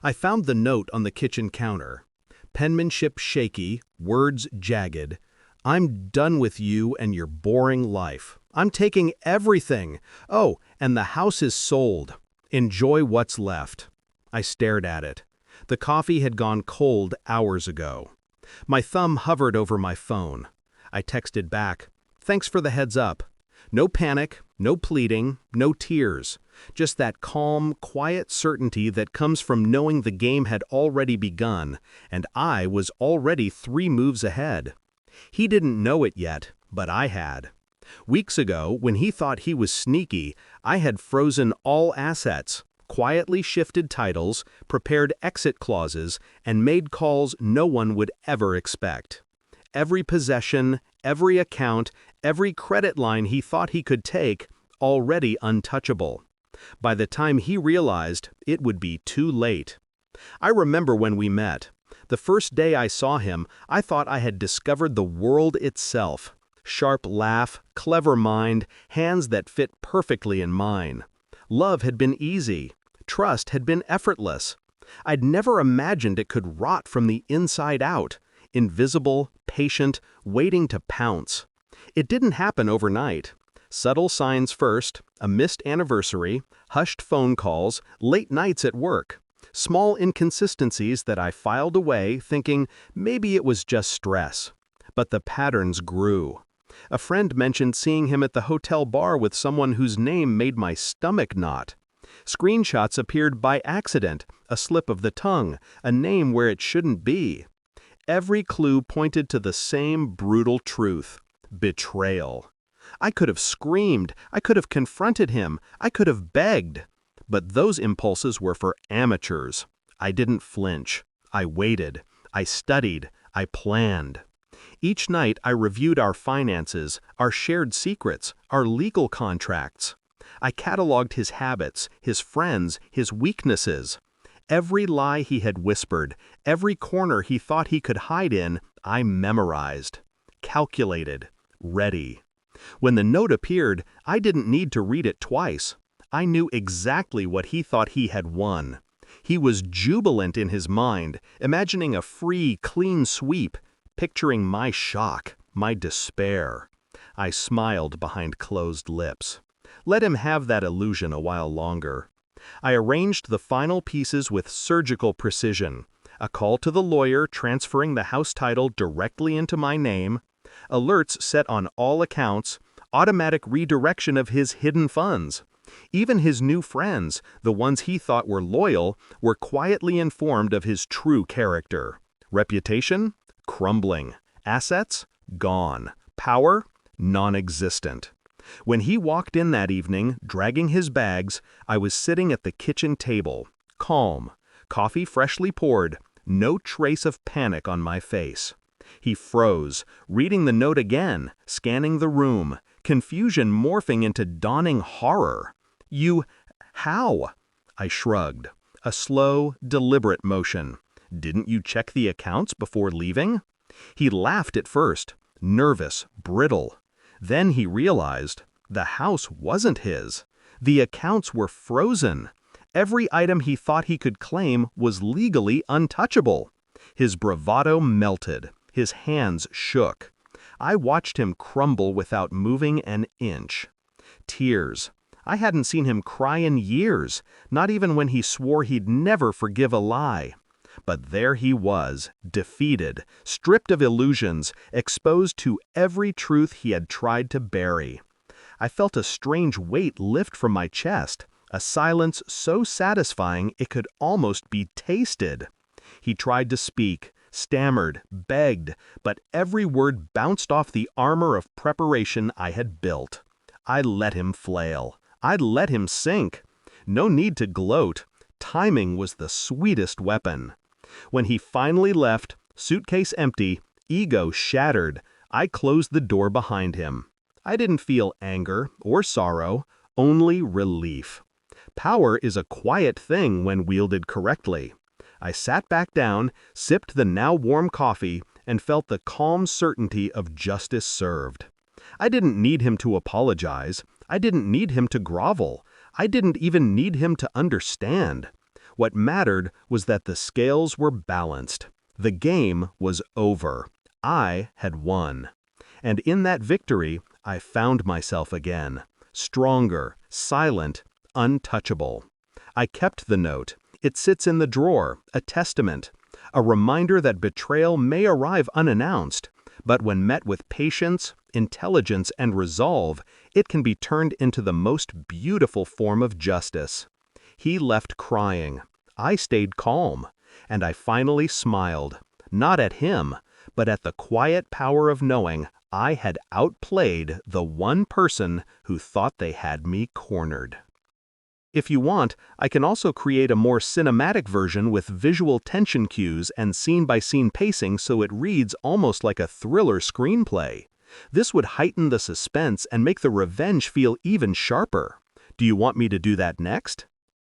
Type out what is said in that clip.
I found the note on the kitchen counter. Penmanship shaky, words jagged. I'm done with you and your boring life. I'm taking everything. Oh, and the house is sold. Enjoy what's left. I stared at it. The coffee had gone cold hours ago. My thumb hovered over my phone. I texted back, "Thanks for the heads up." No panic, no pleading, no tears. Just that calm, quiet certainty that comes from knowing the game had already begun, and I was already 3 moves ahead. He didn't know it yet, but I had. Weeks ago, when he thought he was sneaky, I had frozen all assets, quietly shifted titles, prepared exit clauses, and made calls no one would ever expect. Every possession, every account, every credit line he thought he could take, already untouchable. By the time he realized, it would be too late. I remember when we met. The first day I saw him, I thought I had discovered the world itself. Sharp laugh, clever mind, hands that fit perfectly in mine. Love had been easy. Trust had been effortless. I'd never imagined it could rot from the inside out. Invisible, patient, waiting to pounce. It didn't happen overnight. Subtle signs first, a missed anniversary, hushed phone calls, late nights at work. Small inconsistencies that I filed away thinking maybe it was just stress. But the patterns grew. A friend mentioned seeing him at the hotel bar with someone whose name made my stomach knot. Screenshots appeared by accident, a slip of the tongue, a name where it shouldn't be. Every clue pointed to the same brutal truth: betrayal. I could have screamed, I could have confronted him, I could have begged. But those impulses were for amateurs. I didn't flinch. I waited. I studied. I planned. Each night I reviewed our finances, our shared secrets, our legal contracts. I cataloged his habits, his friends, his weaknesses. Every lie he had whispered, every corner he thought he could hide in, I memorized. Calculated. Ready. When the note appeared, I didn't need to read it twice. I knew exactly what he thought he had won. He was jubilant in his mind, imagining a free, clean sweep, picturing my shock, my despair. I smiled behind closed lips. Let him have that illusion a while longer. I arranged the final pieces with surgical precision. A call to the lawyer transferring the house title directly into my name, alerts set on all accounts, automatic redirection of his hidden funds. Even his new friends, the ones he thought were loyal, were quietly informed of his true character. Reputation? Crumbling. Assets? Gone. Power? Non-existent. When he walked in that evening, dragging his bags, I was sitting at the kitchen table, calm, coffee freshly poured, no trace of panic on my face. He froze, reading the note again, scanning the room, confusion morphing into dawning horror. How? I shrugged. A slow, deliberate motion. Didn't you check the accounts before leaving? He laughed at first, nervous, brittle. Then he realized the house wasn't his. The accounts were frozen. Every item he thought he could claim was legally untouchable. His bravado melted. His hands shook. I watched him crumble without moving an inch. Tears. I hadn't seen him cry in years, not even when he swore he'd never forgive a lie. But there he was, defeated, stripped of illusions, exposed to every truth he had tried to bury. I felt a strange weight lift from my chest, a silence so satisfying it could almost be tasted. He tried to speak, stammered, begged, but every word bounced off the armor of preparation I had built. I let him flail. I let him sink. No need to gloat. Timing was the sweetest weapon. When he finally left, suitcase empty, ego shattered, I closed the door behind him. I didn't feel anger or sorrow, only relief. Power is a quiet thing when wielded correctly. I sat back down, sipped the now warm coffee, and felt the calm certainty of justice served. I didn't need him to apologize. I didn't need him to grovel. I didn't even need him to understand. What mattered was that the scales were balanced. The game was over. I had won. And in that victory, I found myself again. Stronger, silent, untouchable. I kept the note. It sits in the drawer, a testament. A reminder that betrayal may arrive unannounced, but when met with patience, intelligence, and resolve, it can be turned into the most beautiful form of justice. He left crying. I stayed calm, and I finally smiled, not at him, but at the quiet power of knowing I had outplayed the one person who thought they had me cornered. If you want, I can also create a more cinematic version with visual tension cues and scene-by-scene pacing so it reads almost like a thriller screenplay. This would heighten the suspense and make the revenge feel even sharper. Do you want me to do that next?